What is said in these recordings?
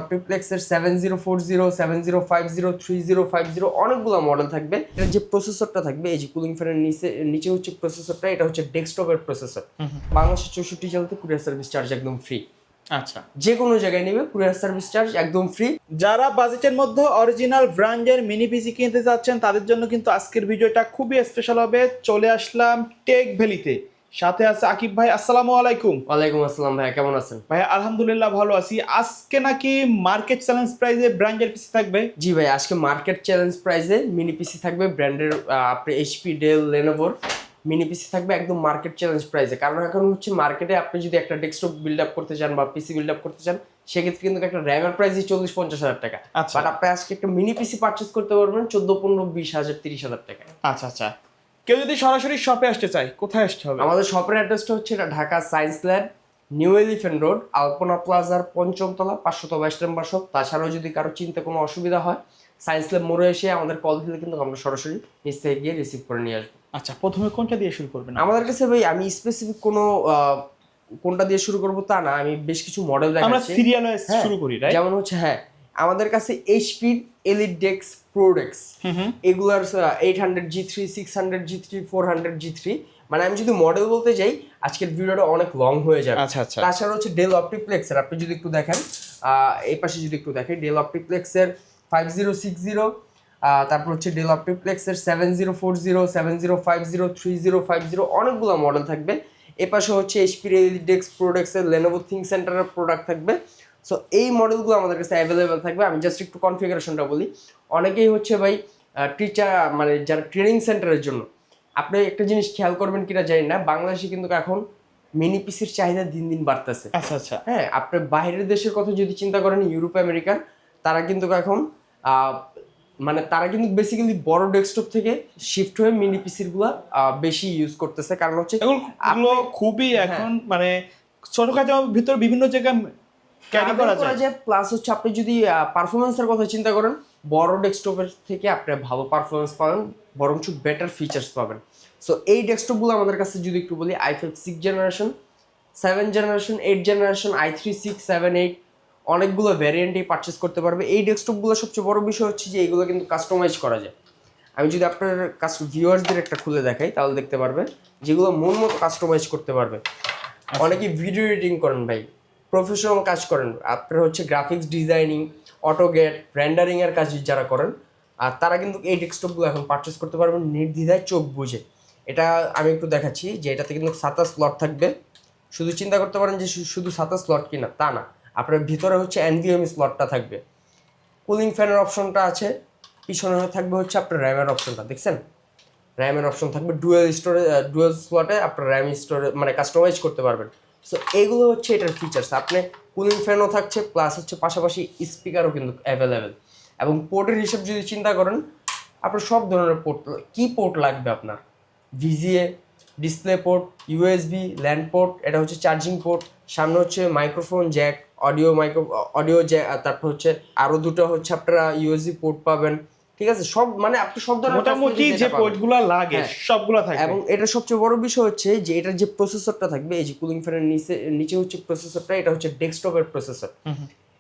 অপটিপ্লেক্সের 7040, 7050, 3050 অনেকগুলো মডেল থাকবে। এর যে প্রসেসরটা থাকবে, এই যে কুলিং ফ্যানের নিচে হচ্ছে প্রসেসরটা, এটা হচ্ছে ডেস্কটপের প্রসেসর। বাংলাদেশের 64 জেলাতে কুরিয়ার সার্ভিস চার্জ একদম ফ্রি। আচ্ছা, যে কোনো জায়গায় নেবে কুরিয়ার সার্ভিস চার্জ একদম ফ্রি। যারা বাজেটের মধ্যে অরিজিনাল ব্র্যান্ডের মিনি পিসি কিনতে যাচ্ছেন তাদের জন্য কিন্তু আজকের ভিডিওটা খুবই স্পেশাল হবে। চলে আসলাম টেক ভ্যালিতে, সাথে আছে আকিব ভাই। আসসালামু আলাইকুম। ওয়ালাইকুম আসসালাম ভাই, কেমন আছেন? ভাই আলহামদুলিল্লাহ ভালো আছি। আজকে নাকি মার্কেট চ্যালেঞ্জ প্রাইসে ব্র্যান্ডের পিসি থাকবে? জি ভাই, আজকে মার্কেট চ্যালেঞ্জ প্রাইসে মিনি পিসি থাকবে ব্র্যান্ডের, আপনি এইচপি, ডেল, লেনোভোর মিনি পিসি থাকবে একদম মার্কেট চ্যালেঞ্জ প্রাইসে। কারণ এখন হচ্ছে মার্কেটে আপনি যদি একটা ডেস্কটপ বিল্ড আপ করতে চান বা পিসি বিল্ড আপ করতে চান, সেক্ষেত্রে কিন্তু একটা র্যামের প্রাইসই 40-50 হাজার টাকা। আচ্ছা। বাট আপনি আজকে একটা মিনি পিসি পারচেস করতে পারবেন 14-15-20 হাজার 30 হাজার টাকা। আচ্ছা আচ্ছা, কেউ যদি সরাসরি শপে আসতে চায় কোথায় আসতে হবে? আমাদের শপের অ্যাড্রেসটা হচ্ছে এটা Dhaka science lab, new elephant road, Alpana প্লাজার 5ম তলা, 522 নম্বর শপ। তাছাড়াও যদি কারো চিন্তা কোনো অসুবিধা হয়, সায়েন্স ল্যাব মোড়ে এসে আমাদের কল দিলে কিন্তু আমরা সরাসরি নিচ থেকে গিয়ে রিসিভ করে নিয়ে আসবো। আচ্ছা, প্রথমে কোনটা দিয়ে শুরু করবেন? আমাদের কাছে ভাই আমি স্পেসিফিক কোনো কোনটা দিয়ে শুরু করবো তা না, আমি বেশ কিছু মডেল আমরা দেখাচ্ছি। সিরিয়াল ওয়াইজ শুরু করি, রাইট? যেমন হচ্ছে আমাদের কাছে এইচপি এলিট ডেক্স প্রোডেক্স, এগুলার 800G3, 600G3, 400G3, মানে আমি যদি মডেল বলতে যাই আজকের ভিডিওটা অনেক লং হয়ে যাবে। আচ্ছা আচ্ছা। তাছাড়া হচ্ছে ডেল অপটিপ্লেক্সের, আপনি যদি একটু দেখেন এই পাশে যদি একটু দেখেন, ডেল অপটিপ্লেক্সের 5060, তারপর হচ্ছে ডেল অপটিপ্লেক্সের 7040, 7050, 3050 অনেকগুলো মডেল থাকবে। এপাশে হচ্ছে এইচপি এলিট ডেক্স প্রোডাক্টসের লেনোভো থিঙ্ক সেন্টারের প্রোডাক্ট থাকবে। সো এই মডেলগুলো আমাদের কাছে অ্যাভেলেবেল থাকবে। আমি জাস্ট একটু কনফিগারেশনটা বলি। অনেকেই হচ্ছে ভাই টিচার, মানে যারা ট্রেনিং সেন্টারের জন্য, আপনি একটা জিনিস খেয়াল করবেন কিনা জানি না, বাংলাদেশে কিন্তু এখন মিনি পিসির চাহিদা দিন দিন বাড়তেছে। আচ্ছা আচ্ছা। আপনি বাইরের দেশের কথা যদি চিন্তা করেন, ইউরোপ আমেরিকার, তারা কিন্তু এখন মানে তারা কিন্তু বেসিক্যালি বড় ডেস্কটপ থেকে শিফট হয়ে মিনি পিসির গুলা বেশি ইউজ করতেছে। কারণ হচ্ছে এগুলো খুবই এখন মানে ছোটখাটো ভিতর বিভিন্ন জায়গায় ক্যারি করা যায়। প্লাস হচ্ছে আপনি যদি পারফরমেন্সের কথা চিন্তা করেন, বড় ডেস্কটপের থেকে আপনি ভালো পারফরমেন্স পাবেন, বরঞ্চ বেটার ফিচার্স পাবেন। সো এই ডেস্কটপগুলো আমাদের কাছে যদি একটু বলি, i5 6 generation, 7 generation, 8 generation, i3 6, 7, 8 অনেকগুলো ভ্যারিয়েন্টেই পারচেস করতে পারবে। এই ডেস্কটপগুলো সবচেয়ে বড় বিষয় হচ্ছে যে এইগুলো কিন্তু কাস্টমাইজ করা যায়। আমি যদি আপনার ভিউয়ার্সদের একটা খুলে দেখাই তাহলে দেখতে পারবে যেগুলো মন মতো কাস্টমাইজ করতে পারবে। অনেকে ভিডিও এডিটিং করেন ভাই, প্রফেশনাল কাজ করেন, আপনার হচ্ছে গ্রাফিক্স ডিজাইনিং, অটোগেট, রেন্ডারিং এর কাজ যারা করেন, আর তারা কিন্তু এই ডেস্কটপগুলো এখন পারচেস করতে পারবেন নির্দ্বিধায়, চোখ বুঝে। এটা আমি একটু দেখাচ্ছি যে এটাতে কিন্তু 7টা স্লট থাকবে। শুধু চিন্তা করতে পারেন যে শুধু 7টা স্লট কিনা, তা না, আপনার ভিতরে হচ্ছে NVMe স্লটটা থাকবে, কুলিং ফ্যানের অপশনটা আছে, পিছনে থাকবে হচ্ছে আপনার র্যামের অপশনটা, দেখছেন? র্যামের অপশন থাকবে, ডুয়েল স্লটে আপনার র্যাম স্টোরেজ মানে কাস্টমাইজ করতে পারবেন। সো এগুলো হচ্ছে এটার ফিচার্স। আপনি কুলিং ফ্যানও থাকছে, প্লাস হচ্ছে পাশাপাশি স্পিকারও কিন্তু অ্যাভেলেবেল। এবং পোর্টের হিসাব যদি চিন্তা করেন, আপনার সব ধরনের পোর্ট, কি পোর্ট লাগবে আপনার, VGA, display port, USB, land port, এটা হচ্ছে চার্জিং পোর্ট, সামনে হচ্ছে মাইক্রোফোন জ্যাক, অডিও জ্যাক, তারপর হচ্ছে আরও দুটো হচ্ছে আপনারা USB পোর্ট পাবেন। ঠিক আছে, সব মানে আপনি সব ধরনের মোটামুটি যে পোর্টগুলো লাগে সবগুলো থাকবে। এবং এটা সবচেয়ে বড় বিষয় হচ্ছে যে এটার যে প্রসেসরটা থাকবে, এই যে কুলিং ফ্যানের নিচে হচ্ছে প্রসেসরটা, এটা হচ্ছে ডেস্কটপের প্রসেসর।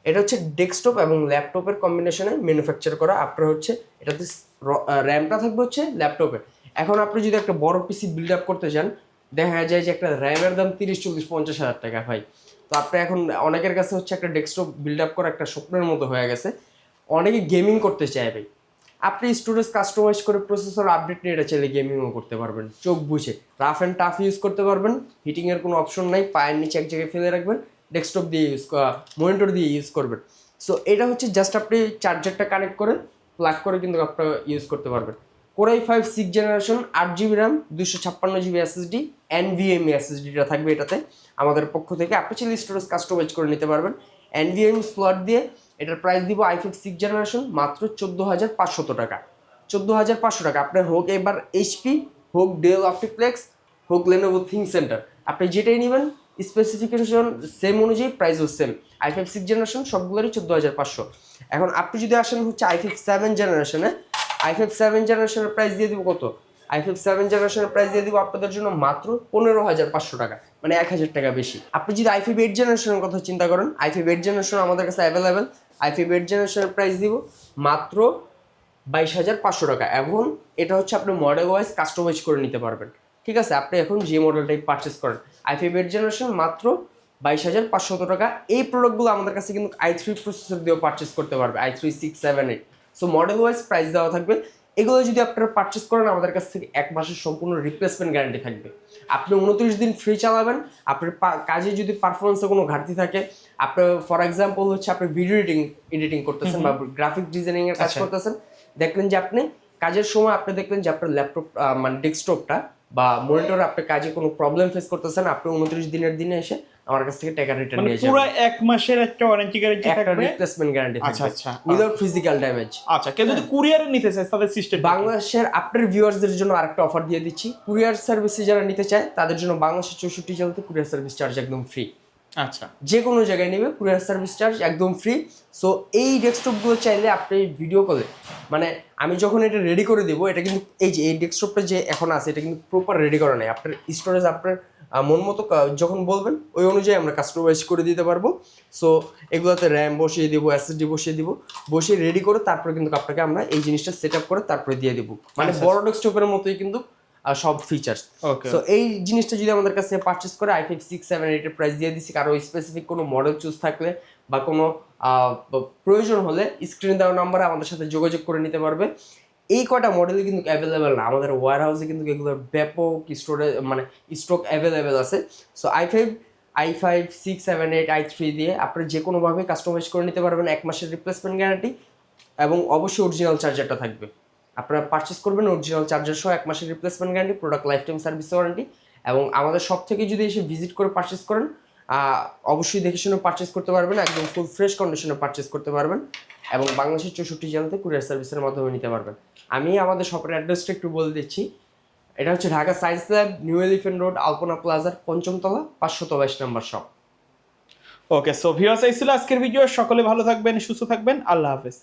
এটা হচ্ছে ডেস্কটপ এবং ল্যাপটপের কম্বিনেশনে ম্যানুফ্যাকচার করা। আপনার হচ্ছে এটাতে র্যামটা থাকবে হচ্ছে ল্যাপটপের। এখন আপনি যদি একটা বড় পিসি বিল্ড আপ করতে চান, দেখা যায় যে একটা র্যামের দাম 30-40-50 হাজার টাকা ভাই। তো আপনি এখন অনেকের কাছে হচ্ছে একটা ডেস্কটপ বিল্ড আপ করা একটা স্বপ্নের মতো হয়ে গেছে। অনেকে গেমিং করতে চায় ভাই, আপনি স্টোরেজ কাস্টমাইজ করে প্রসেসর আপডেট নিয়ে এটা চাইলে গেমিংও করতে পারবেন চোখ বুঝে। রাফ অ্যান্ড টাফ ইউজ করতে পারবেন, হিটিংয়ের কোনো অপশন নাই, পায়ের নিচে এক জায়গায় ফেলে রাখবেন, ডেস্কটপ দিয়ে মনিটর দিয়ে ইউজ করবেন। সো এটা হচ্ছে জাস্ট আপনি চার্জারটা কানেক্ট করে প্লাগ করে কিন্তু আপনারা ইউজ করতে পারবেন। Core i5 6 generation, 8GB RAM, 256GB SSD, NVMe SSDটা থাকবে এটাতে আমাদের পক্ষ থেকে। আপনি চাইলে স্টোরেজ কাস্টমাইজ করে নিতে পারবেন NVMe স্লট দিয়ে। এটার প্রাইস দিব i5 6 জেনারেশন মাত্র 14,500 টাকা। 14,500 টাকা। আপনার হোক এবার এইচপি, হোক ডেল অপটিপ্লেক্স, হোক লেনোভো থিঙ্ক সেন্টার, আপনি যেটাই নেবেন স্পেসিফিকেশন সেম অনুযায়ী প্রাইসও সেম। i5 6 generation সবগুলোরই 14,500। এখন আপনি যদি আসেন হচ্ছে i5 7 জেনারেশনে, i5 7 জেনারেশনের প্রাইস দিয়ে দিব কত? i5 7 জেনারেশনের প্রাইস দিয়ে দিব আপনাদের জন্য মাত্র 15,500 টাকা, মানে 1,000 টাকা বেশি। আপনি যদি i5 8 জেনারেশনের কথা চিন্তা করেন, i5 8 জেনারেশন আমাদের কাছে অ্যাভেলেবেল i5 8th জেনারেশনের প্রাইস দিব মাত্র 22,500 টাকা। এখন এটা হচ্ছে আপনি মডেল ওয়াইজ কাস্টমাইজ করে নিতে পারবেন, ঠিক আছে? আপনি এখন যে মডেলটাই পারচেস করেন i5 8th জেনারেশন মাত্র 22,500 টাকা। এই প্রোডাক্টগুলো আমাদের কাছে কিন্তু i3 প্রসেসর দিয়েও পারচেস করতে পারবে, i3 6 7 8। So model wise price দেওয়া থাকবে। এগুলো যদি আপনারা পারচেস করেন আমাদের কাছ থেকে 1 মাসের সম্পূর্ণ রিপ্লেসমেন্ট গ্যারান্টি থাকবে। আপনি 29 দিন ফ্রি চালাবেন। আপনার কাজে যদি পারফরমেন্সে কোনো ঘাটতি থাকে, আপনার ফর এক্সাম্পল হচ্ছে আপনি ভিডিও এডিটিং করতেছেন বা গ্রাফিক ডিজাইনিং এর কাজ করতেছেন, দেখলেন যে আপনি কাজের সময় আপনি দেখলেন যে আপনার ল্যাপটপ মানে ডেস্কটপটা বা মনিটরে আপনি কাজে কোনো প্রবলেম ফেস করতেছেন, আপনি 29 দিনের দিনে এসে আমার কাছ থেকে টাকা রিটার্ন নিয়ে যাবেন। পুরো 1 মাসের একটা ওয়ারেন্টি গ্যারান্টি একটা থাকবে, রিপ্লেসমেন্ট গ্যারান্টি আচ্ছা থাকবে আচ্ছা, উইদাউট ফিজিক্যাল ড্যামেজ। আচ্ছা কেউ যদি কুরিয়ারে নিতে চায় তাদের সিস্টেম বাংলাদেশের আপনার ভিউয়ার্সদের জন্য আরেকটা অফার দিয়ে দিচ্ছি। কুরিয়ার সার্ভিসে যারা নিতে চায় তাদের জন্য বাংলাদেশের 64 জেলাতে কুরিয়ার সার্ভিস চার্জ একদম ফ্রি। আচ্ছা, যে কোনো জায়গায় নেবে কুরিয়ার সার্ভিস চার্জ একদম ফ্রি। সো এই ডেস্কটপগুলো চাইলে আপনি ভিডিও কলে, মানে আমি যখন এটা রেডি করে দেবো, এটা কিন্তু এই যে এই ডেস্কটপটা যে এখন আছে এটা কিন্তু প্রপার রেডি করা নেই। আপনার স্টোরেজ আপনার মন মতো যখন বলবেন ওই অনুযায়ী আমরা কাস্টমাইজ করে দিতে পারবো। সো এগুলোতে র্যাম বসিয়ে দিব, এসএসডি বসিয়ে দিব, বসিয়ে রেডি করে তারপরে কিন্তু আপনাকে আমরা এই জিনিসটা সেট আপ করে তারপরে দিয়ে দিব। মানে বড় ডেস্কটপের মতোই কিন্তু সব ফিচার্স। ওকে, সো এই জিনিসটা যদি আমাদের কাছে পারচেস করে i5 6 7 8 এর প্রাইস দিয়ে দিছি। কারো স্পেসিফিক কোনো মডেল চুজ থাকলে বা কোনো প্রয়োজন হলে স্ক্রিনে দেওয়া নাম্বারে আমাদের সাথে যোগাযোগ করে নিতে পারবে। এই কয়টা মডেলই কিন্তু অ্যাভেলেবেল না, আমাদের ওয়্যার হাউসে কিন্তু এগুলোর ব্যাপক স্টোরেজ মানে স্টক অ্যাভেলেবেল আছে। সো i5 6 7 8 i3 দিয়ে আপনি যে কোনোভাবে কাস্টমাইজ করে নিতে পারবেন। 1 মাসের রিপ্লেসমেন্ট গ্যারান্টি এবং অবশ্যই অরিজিনাল চার্জারটা থাকবে। আপনারা পারচেস করবেন অরিজিনাল চার্জার সহ 1 মাসের replacement guarantee, product life time service warranty. এবং আমাদের সব থেকে যদি এসে ভিজিট করে পারচেস করেন অবশ্যই দেখে শুনে পারচেস করতে পারবেন, একদম ফুল ফ্রেশ কন্ডিশনে পারচেস করতে পারবেন এবং বাংলাদেশের 64 জেলাতে কুরিয়ার সার্ভিসের মাধ্যমে নিতে পারবেন। আমি আমাদের শপের অ্যাড্রেসটা একটু বলে দিচ্ছি। এটা হচ্ছে Dhaka science lab, new elephant road, Alpana প্লাজার 5ম তলা 522 নম্বর শপ। ওকে। সো ভিউয়ার্স, এই ছিল আজকের ভিডিও। সকলে ভালো থাকবেন, সুস্থ থাকবেন, আল্লাহ হাফেজ।